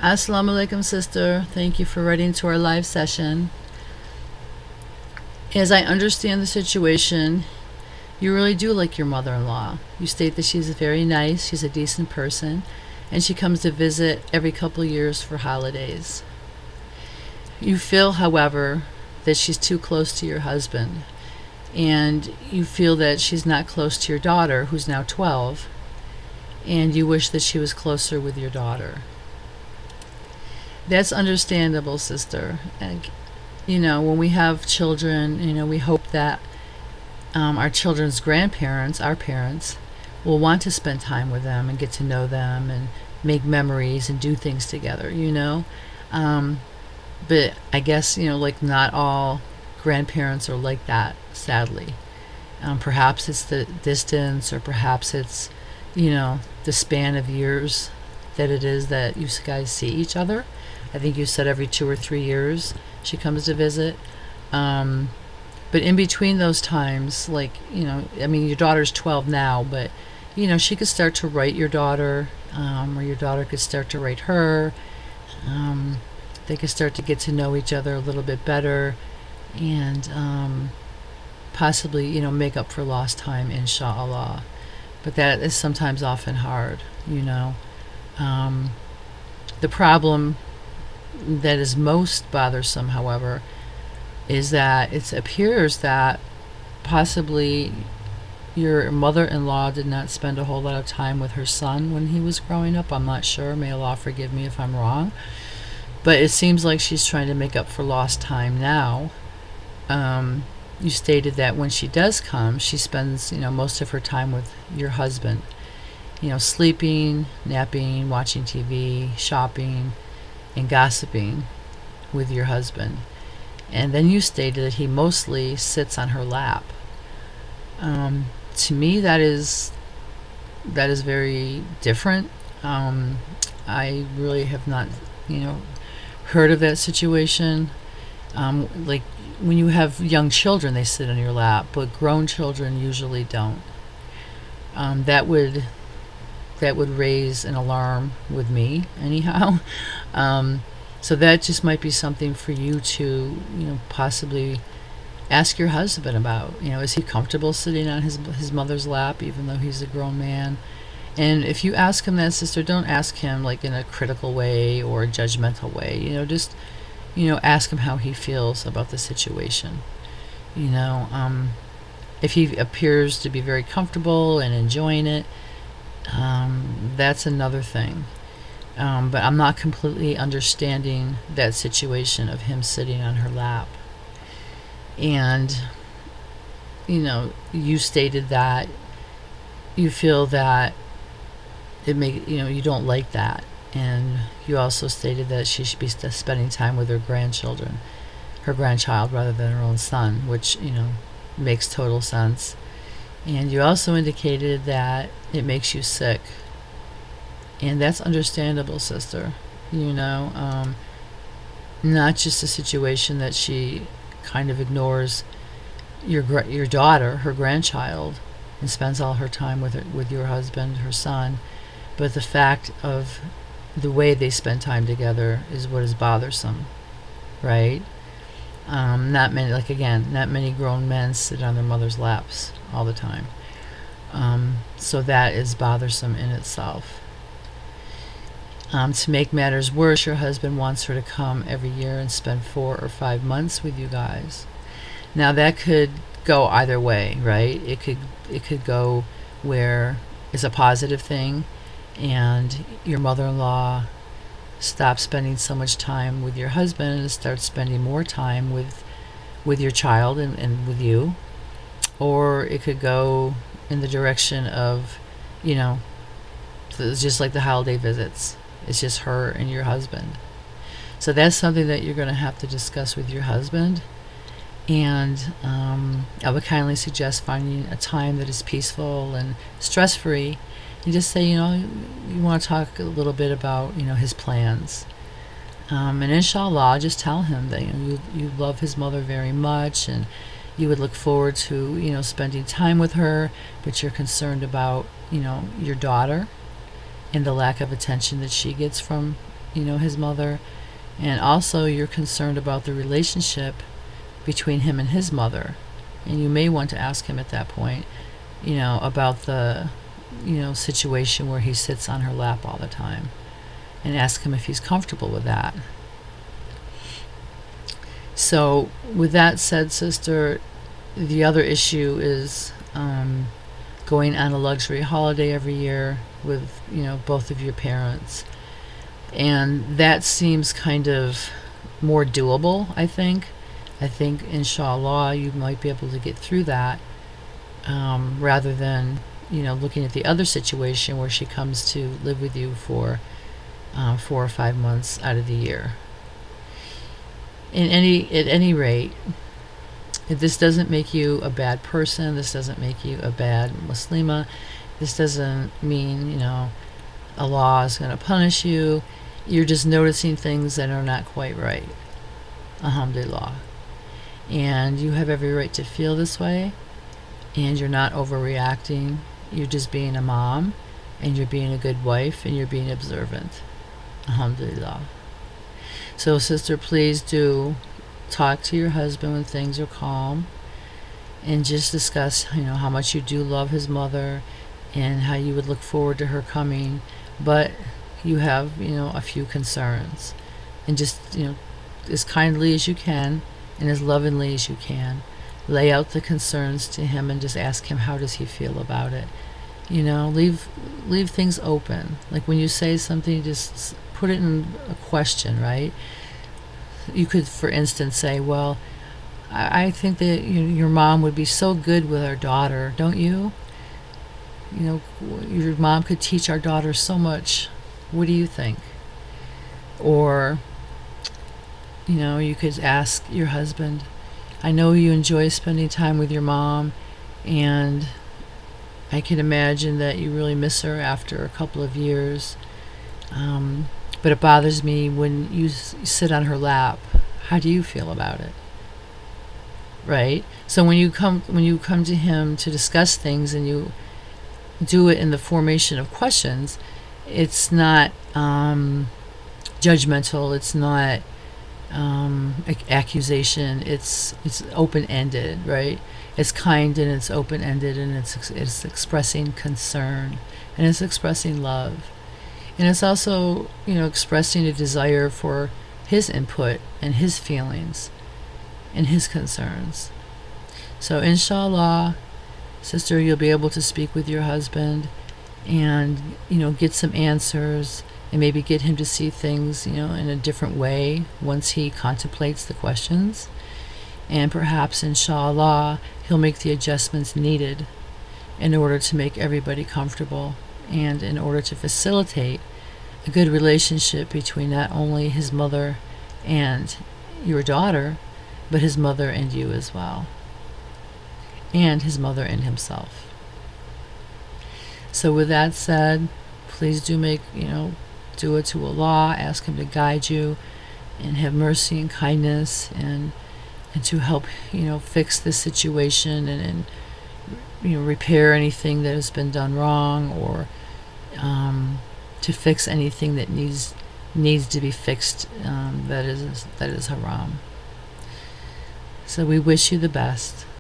Assalamu Alaikum, sister. Thank you for writing to our live session. As I understand the situation, you really do like your mother-in-law. You state that she's very nice, she's a decent person, and she comes to visit every couple of years for holidays. You feel, however, that she's too close to your husband, and you feel that she's not close to your daughter, who's now 12, and you wish that she was closer with your daughter. That's understandable, sister. And, when we have children, we hope that our children's grandparents, our parents, will want to spend time with them and get to know them and make memories and do things together, But I guess, not all grandparents are like that, sadly. Perhaps it's the distance, or perhaps it's, the span of years that it is that you guys see each other. I think you said every 2 or 3 years she comes to visit. But in between those times, your daughter's 12 now, but, she could start to write your daughter, or your daughter could start to write her. They could start to get to know each other a little bit better, and possibly, make up for lost time, inshallah. But that is sometimes often hard, The problem that is most bothersome, however, is that it appears that possibly your mother-in-law did not spend a whole lot of time with her son when he was growing up. I'm not sure. May Allah forgive me if I'm wrong. But it seems like she's trying to make up for lost time now. You stated that when she does come, she spends, most of her time with your husband. Sleeping, napping, watching TV, shopping, and gossiping with your husband. And then you stated that he mostly sits on her lap. To me, that is very different. I really have not, heard of that situation. Like when you have young children, they sit on your lap, but grown children usually don't. That would raise an alarm with me, anyhow. So that just might be something for you to, possibly ask your husband about. Is he comfortable sitting on his mother's lap, even though he's a grown man? And if you ask him that, sister, don't ask him like in a critical way or a judgmental way. Just, ask him how he feels about the situation. If he appears to be very comfortable and enjoying it, that's another thing. But I'm not completely understanding that situation of him sitting on her lap. And, you stated that you feel that you don't like that. And you also stated that she should be spending time with her grandchild rather than her own son, which, makes total sense. And you also indicated that it makes you sick. And that's understandable, sister. Not just a situation that she kind of ignores your daughter, her grandchild, and spends all her time with your husband, her son, but the fact of the way they spend time together is what is bothersome, right? Not many grown men sit on their mother's laps all the time. So that is bothersome in itself. To make matters worse, your husband wants her to come every year and spend 4 or 5 months with you guys. Now that could go either way, right? It could go where it's a positive thing, and your mother-in-law stops spending so much time with your husband and starts spending more time with your child and with you. Or it could go in the direction of, it's just like the holiday visits. It's just her and your husband. So that's something that you're going to have to discuss with your husband. And I would kindly suggest finding a time that is peaceful and stress-free. And just say, you want to talk a little bit about, his plans. And inshallah, just tell him that you love his mother very much, and you would look forward to, spending time with her, but you're concerned about, your daughter and the lack of attention that she gets from his mother, and also you're concerned about the relationship between him and his mother. And you may want to ask him at that point, about the, situation where he sits on her lap all the time, and ask him if he's comfortable with that. So, with that said, sister, the other issue is going on a luxury holiday every year with, both of your parents. And that seems kind of more doable, I think. I think, inshallah, you might be able to get through that, rather than, looking at the other situation where she comes to live with you for 4 or 5 months out of the year. At any rate, if this doesn't make you a bad person, this doesn't make you a bad Muslima, this doesn't mean, Allah is going to punish you. You're just noticing things that are not quite right. Alhamdulillah. And you have every right to feel this way, and you're not overreacting. You're just being a mom, and you're being a good wife, and you're being observant. Alhamdulillah. So, sister, please do talk to your husband when things are calm, and just discuss, how much you do love his mother and how you would look forward to her coming, but you have, a few concerns. And just, as kindly as you can and as lovingly as you can, lay out the concerns to him and just ask him, how does he feel about it? Leave things open. Like when you say something, just put it in a question, right? You could, for instance, say, well, I think that your mom would be so good with our daughter, don't you? Your mom could teach our daughter so much. What do you think? Or, you could ask your husband, I know you enjoy spending time with your mom, and I can imagine that you really miss her after a couple of years. But it bothers me when you sit on her lap. How do you feel about it? Right? So when you come to him to discuss things, and you do it in the formation of questions, it's not judgmental. It's not accusation. It's open-ended, right? It's kind, and it's open-ended, and it's expressing concern, and it's expressing love. And it's also, expressing a desire for his input and his feelings and his concerns. So inshallah, sister, you'll be able to speak with your husband and, get some answers, and maybe get him to see things, in a different way once he contemplates the questions. And perhaps, inshallah, he'll make the adjustments needed in order to make everybody comfortable, and in order to facilitate a good relationship between not only his mother and your daughter, but his mother and you as well, and his mother and himself. So with that said, please do make, do it to Allah, ask him to guide you and have mercy and kindness, and to help, fix this situation, and repair anything that has been done wrong, or to fix anything that needs to be fixed, that is haram. So we wish you the best.